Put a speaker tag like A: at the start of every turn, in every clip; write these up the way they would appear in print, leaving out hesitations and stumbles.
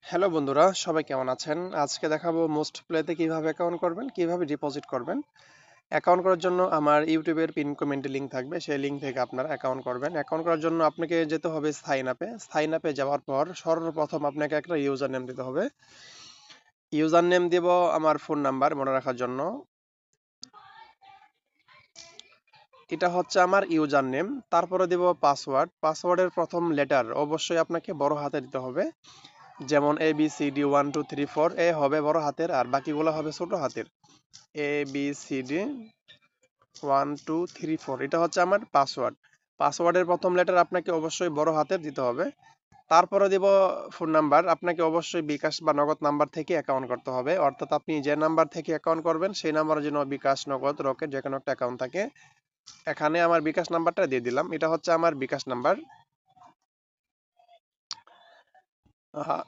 A: Hello বন্ধুরা, সবাই কেমন আছেন? আজকে দেখাবো মোস্ট প্লেতে কিভাবে অ্যাকাউন্ট করবেন, কিভাবে ডিপোজিট করবেন। অ্যাকাউন্ট করার জন্য আমার ইউটিউবের পিন কমেন্টে লিংক থাকবে, সেই লিংক থেকে আপনারা অ্যাকাউন্ট করবেন। অ্যাকাউন্ট করার জন্য আপনাকে যেতে হবে সাইন আপে। সাইন আপে যাওয়ার পর সর্বপ্রথম আপনাকে একটা ইউজার নেম দিতে হবে। ইউজার নেম দিব আমার ফোন নাম্বার মনে রাখার জন্য। এটা হচ্ছে আমার ইউজার নেম। তারপরে দিব পাসওয়ার্ড। পাসওয়ার্ডের প্রথম লেটার অবশ্যই আপনাকে বড় হাতে দিতে হবে। যেমন ABCD 1 2 3 4, এ হবে বড় হাতের আর বাকিগুলো হবে ছোট হাতের। ABCD 1 2 3 4, এটা হচ্ছে আমার পাসওয়ার্ড। পাসওয়ার্ডের প্রথম লেটার আপনাকে অবশ্যই বড় হাতের দিতে হবে। তারপরে দিব ফোন নাম্বার। আপনাকে অবশ্যই বিকাশ বা নগদ নাম্বার থেকে অ্যাকাউন্ট করতে হবে, অর্থাৎ আপনি যে নাম্বার থেকে অ্যাকাউন্ট করবেন সেই নাম্বারের জন্য বিকাশ, নগদ, রকেট যে কোনো একটা অ্যাকাউন্ট থাকে। এখানে আমার বিকাশ নাম্বারটা দিয়ে দিলাম। এটা হচ্ছে আমার বিকাশ নাম্বার। আহ,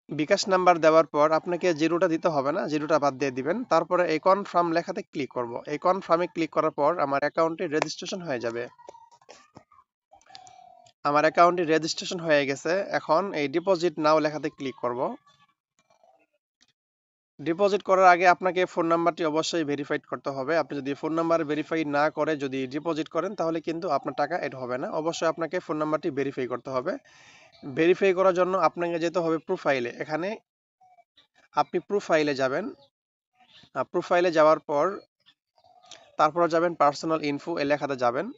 A: বিকাশ নাম্বার দেওয়ার পর আপনাকে জিরোটা দিতে হবে না, জিরোটা বাদ দিয়ে দিবেন। তারপরে এই কনফার্ম লেখাতে ক্লিক করব। এই কনফার্মে ক্লিক করার পর আমার অ্যাকাউন্টে রেজিস্ট্রেশন হয়ে যাবে। আমার অ্যাকাউন্টে রেজিস্ট্রেশন হয়ে গেছে। এখন এই ডিপোজিট নাও লেখাতে ক্লিক করব। ডিপোজিট করার আগে আপনাকে ফোন নাম্বারটি অবশ্যই ভেরিফাইড করতে হবে। আপনি যদি ফোন নাম্বার ভেরিফাই না করে যদি ডিপোজিট করেন তাহলে কিন্তু আপনার টাকা এড হবে না। অবশ্যই আপনাকে ফোন নাম্বারটি ভেরিফাই করতে হবে। ভেরিফাই করার জন্য আপনাকে যেতে হবে প্রোফাইলে। এখানে আপনি প্রোফাইলে যাবেন। প্রোফাইলে যাওয়ার পর তারপরে যাবেন পার্সোনাল ইনফো এই লেখাতে যাবেন।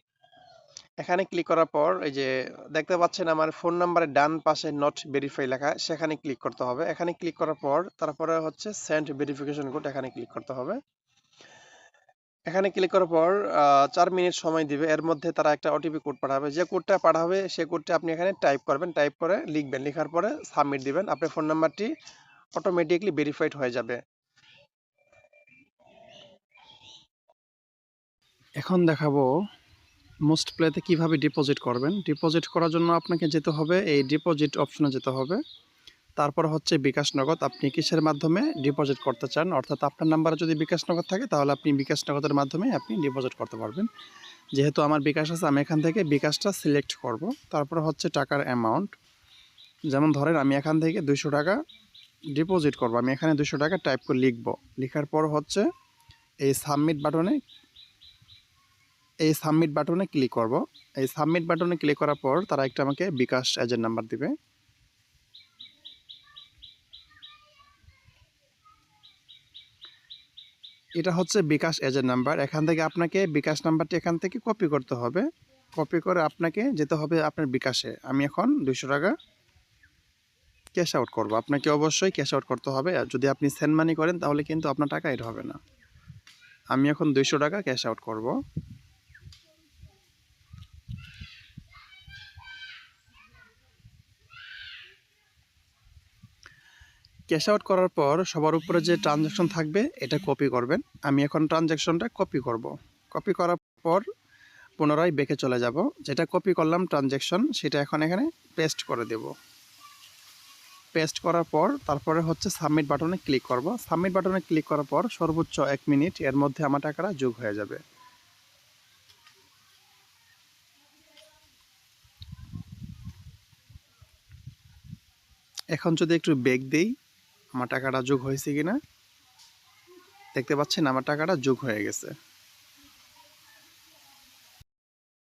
A: এখানে ক্লিক করার পর এই যে দেখতে পাচ্ছেন আমার ফোন নাম্বারের ডান পাশে নট ভেরিফাই লেখা, সেখানে ক্লিক করতে হবে। এখানে ক্লিক করার পর তারপরে হচ্ছে সেন্ড ভেরিফিকেশন কোড, এখানে ক্লিক করতে হবে। এখানে ক্লিক করার পর 4 মিনিট সময় দিবে। এর মধ্যে তারা একটা ওটিপি কোড পাঠাবে। যে কোডটা পাঠাবে সেই কোডটা আপনি এখানে টাইপ করবেন, টাইপ করে লিখবেন, লেখার পরে সাবমিট দিবেন। আপনার ফোন নাম্বারটি অটোমেটিকলি ভেরিফাইড হয়ে যাবে। এখন দেখাবো মোস্ট প্লেতে কিভাবে ডিপোজিট করবেন। ডিপোজিট করার জন্য আপনাকে যেতে হবে এই ডিপোজিট অপশনে যেতে হবে। তারপর হচ্ছে বিকাশ নগদ। আপনি কিসের মাধ্যমে ডিপোজিট করতে চান, অর্থাৎ আপনার নাম্বারে যদি বিকাশ নগদ থাকে তাহলে আপনি বিকাশ নগদের মাধ্যমে আপনি ডিপোজিট করতে পারবেন। যেহেতু আমার বিকাশ আছে আমি এখান থেকে বিকাশটা সিলেক্ট করব। তারপর হচ্ছে টাকার অ্যামাউন্ট, যেমন ধরেন আমি এখান থেকে 200 টাকা ডিপোজিট করব। আমি এখানে 200 টাকা টাইপ করে লিখব। লেখার পর হচ্ছে এই সাবমিট বাটনে ক্লিক করব। এই সাবমিট বাটনে ক্লিক করার পর তারা একটা আমাকে বিকাশ এজেন্ট নাম্বার দিবে। এটা হচ্ছে বিকাশ এজেন্ট নাম্বার। এখান থেকে আপনাকে বিকাশ নাম্বারটি এখান থেকে কপি করতে হবে। কপি করে আপনাকে যেতে হবে আপনার বিকাশে। আমি এখন 200 টাকা ক্যাশ আউট করব। আপনাকে অবশ্যই ক্যাশ আউট করতে হবে। আর যদি আপনি সেন্ড মানি করেন তাহলে কিন্তু আপনার টাকা এড হবে না। আমি এখন 200 টাকা ক্যাশ আউট করব। ক্যাশ আউট করার পর সবার উপরে যে ট্রানজ্যাকশন থাকবে এটা কপি করবেন। আমি এখন ট্রানজ্যাকশনটা কপি করব। কপি করার পর পুনরায় ব্যাকে চলে যাব। যেটা কপি করলাম ট্রানজ্যাকশন সেটা এখন এখানে পেস্ট করে দেব। পেস্ট করার পর তারপরে হচ্ছে সাবমিট বাটনে ক্লিক করব। সাবমিট বাটনে ক্লিক করার পর সর্বোচ্চ 1 মিনিট এর মধ্যে আমার টাকাটা যোগ হয়ে যাবে। এখন যদি একটু ব্যাক দেই আমার টাকাটা যোগ হয়েছে কিনা, দেখতে পাচ্ছেন আমার টাকাটা যোগ হয়ে গেছে।